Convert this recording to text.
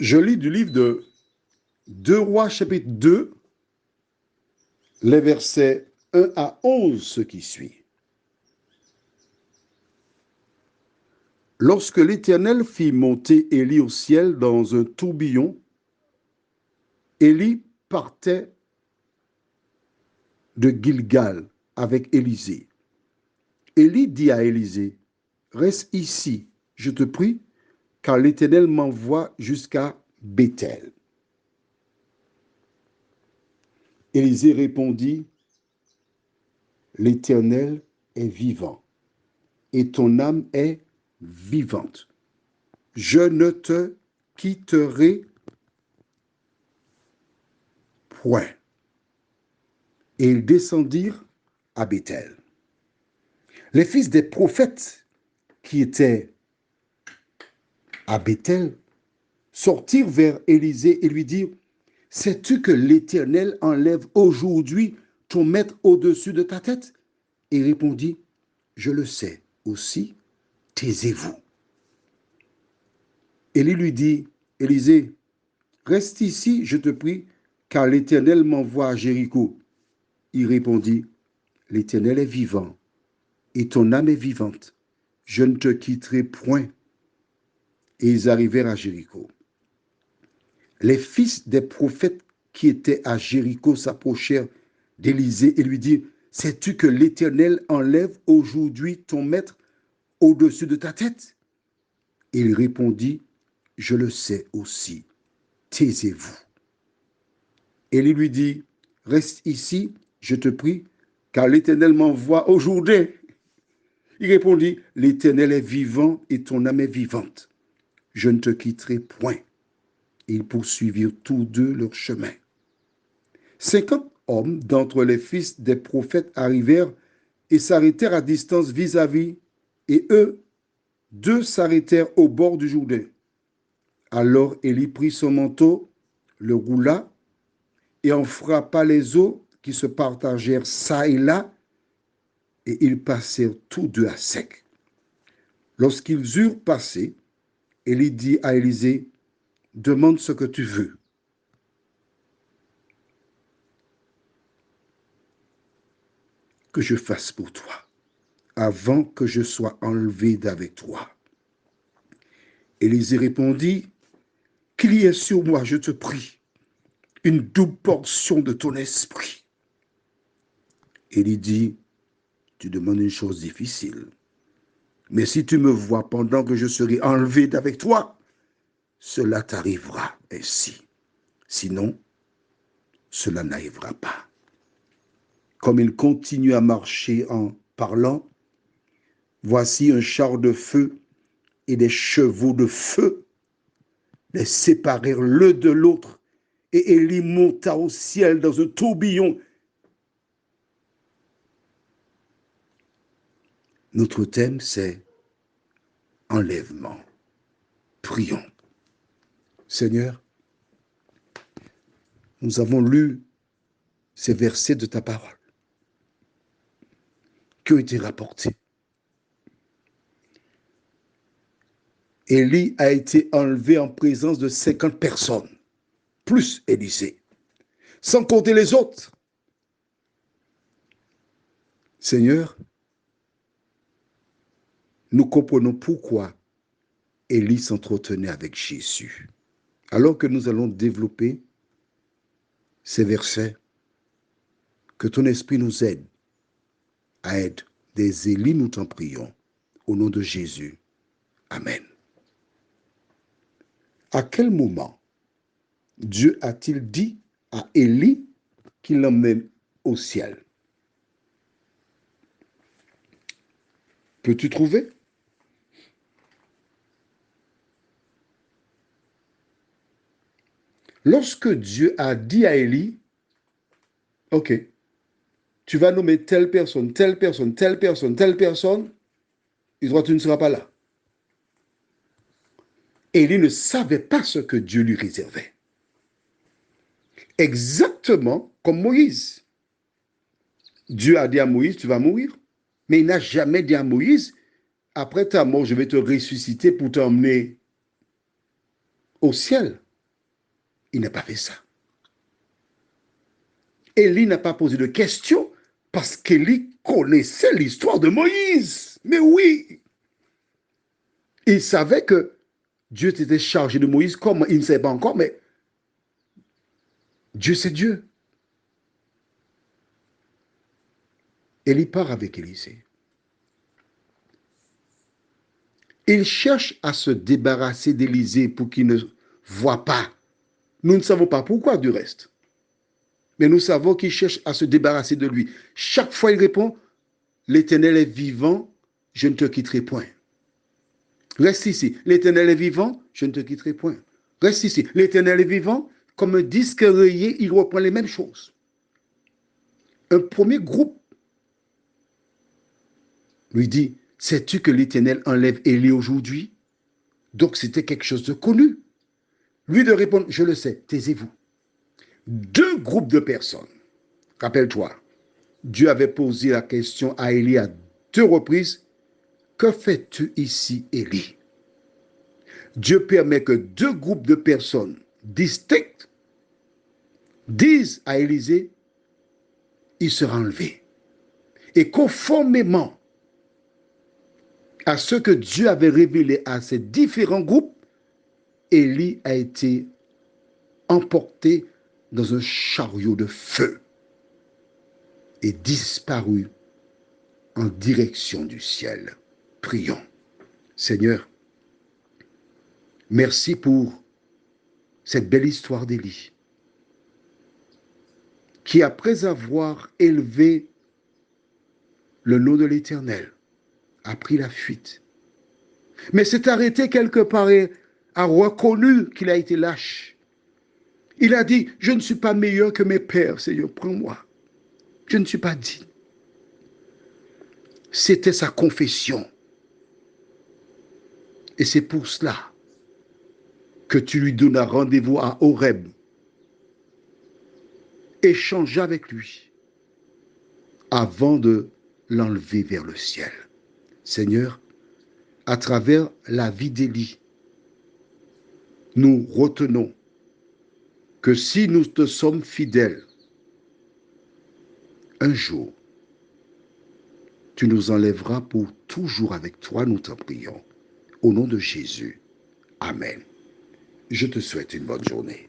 Je lis du livre de 2 Rois, chapitre 2, les versets 1 à 11, ce qui suit. Lorsque l'Éternel fit monter Élie au ciel dans un tourbillon, Élie partait de Gilgal avec Élisée. Élie dit à Élisée, « Reste ici, je te prie, car l'Éternel m'envoie jusqu'à Béthel. » Élisée répondit, « L'Éternel est vivant, et ton âme est vivante. Je ne te quitterai point. » Et ils descendirent à Béthel. Les fils des prophètes qui étaient à Béthel sortirent vers Élisée et lui dirent, « Sais-tu que l'Éternel enlève aujourd'hui ton maître au-dessus de ta tête ?» Et il répondit, « Je le sais aussi, taisez-vous. » Élie lui dit, « Élisée, reste ici, je te prie, car l'Éternel m'envoie à Jéricho. » Il répondit, « L'Éternel est vivant, et ton âme est vivante. Je ne te quitterai point. » Et ils arrivèrent à Jéricho. Les fils des prophètes qui étaient à Jéricho s'approchèrent d'Élisée et lui dirent, « Sais-tu que l'Éternel enlève aujourd'hui ton maître au-dessus de ta tête ?» Il répondit, « Je le sais aussi, taisez-vous. » Élie lui dit, « Reste ici, je te prie, car l'Éternel m'envoie aujourd'hui. » Il répondit, « L'Éternel est vivant et ton âme est vivante. Je ne te quitterai point. » Ils poursuivirent tous deux leur chemin. 50 hommes d'entre les fils des prophètes arrivèrent et s'arrêtèrent à distance vis-à-vis, et eux, deux s'arrêtèrent au bord du Jourdain. Alors Élie prit son manteau, le roula, et en frappa les eaux qui se partagèrent çà et là, et ils passèrent tous deux à sec. Lorsqu'ils eurent passé, Élie dit à Élisée, « Demande ce que tu veux. » Que je fasse pour toi, avant que je sois enlevé d'avec toi. Élisée répondit, qu'il y ait sur moi, je te prie, une double portion de ton esprit. Élie dit, tu demandes une chose difficile, mais si tu me vois pendant que je serai enlevé d'avec toi, cela t'arrivera ainsi. Sinon, cela n'arrivera pas. Comme il continue à marcher en parlant, voici un char de feu et des chevaux de feu les séparèrent l'un de l'autre, et Élie monta au ciel dans un tourbillon. Notre thème, c'est enlèvement. Prions. Seigneur, nous avons lu ces versets de ta parole qui ont été rapportés. Élie a été enlevé en présence de 50 personnes, plus Élisée, sans compter les autres. Seigneur, nous comprenons pourquoi Élie s'entretenait avec Jésus. Alors que nous allons développer ces versets, que ton esprit nous aide à être des Élis, nous t'en prions. Au nom de Jésus. Amen. À quel moment Dieu a-t-il dit à Élie qu'il l'emmène au ciel? Peux-tu trouver? Lorsque Dieu a dit à Élie, ok, tu vas nommer telle personne, telle personne, telle personne, telle personne, et toi, tu ne seras pas là. Élie ne savait pas ce que Dieu lui réservait. Exactement comme Moïse. Dieu a dit à Moïse, tu vas mourir. Mais il n'a jamais dit à Moïse, après ta mort, je vais te ressusciter pour t'emmener au ciel. Il n'a pas fait ça. Élie n'a pas posé de questions parce qu'Élie connaissait l'histoire de Moïse. Mais oui, il savait que Dieu était chargé de Moïse, comme il ne savait pas encore, mais Dieu c'est Dieu. Élie part avec Élisée. Il cherche à se débarrasser d'Élisée pour qu'il ne voit pas. Nous ne savons pas pourquoi du reste. Mais nous savons qu'il cherche à se débarrasser de lui. Chaque fois, il répond, l'Éternel est vivant, je ne te quitterai point. Reste ici. L'Éternel est vivant, je ne te quitterai point. Reste ici. L'Éternel est vivant, comme un disque rayé, il reprend les mêmes choses. Un premier groupe lui dit, sais-tu que l'Éternel enlève Élie aujourd'hui? Donc c'était quelque chose de connu. Lui de répondre, je le sais, taisez-vous. Deux groupes de personnes. Rappelle-toi, Dieu avait posé la question à Élie à 2 reprises. Que fais-tu ici, Élie? Dieu permet que 2 groupes de personnes distinctes disent à Élisée, il sera enlevé. Et conformément à ce que Dieu avait révélé à ces différents groupes, Élie a été emporté dans un chariot de feu et disparu en direction du ciel. Prions. Seigneur, merci pour cette belle histoire d'Élie, qui après avoir élevé le nom de l'Éternel, a pris la fuite. Mais s'est arrêté quelque part et a reconnu qu'il a été lâche. Il a dit, je ne suis pas meilleur que mes pères, Seigneur, prends-moi. Je ne suis pas digne. C'était sa confession. Et c'est pour cela que tu lui donnas rendez-vous à Horeb. Échangea avec lui avant de l'enlever vers le ciel. Seigneur, à travers la vie d'Élie, nous retenons que si nous te sommes fidèles, un jour, tu nous enlèveras pour toujours avec toi, nous t'en prions. Au nom de Jésus. Amen. Je te souhaite une bonne journée.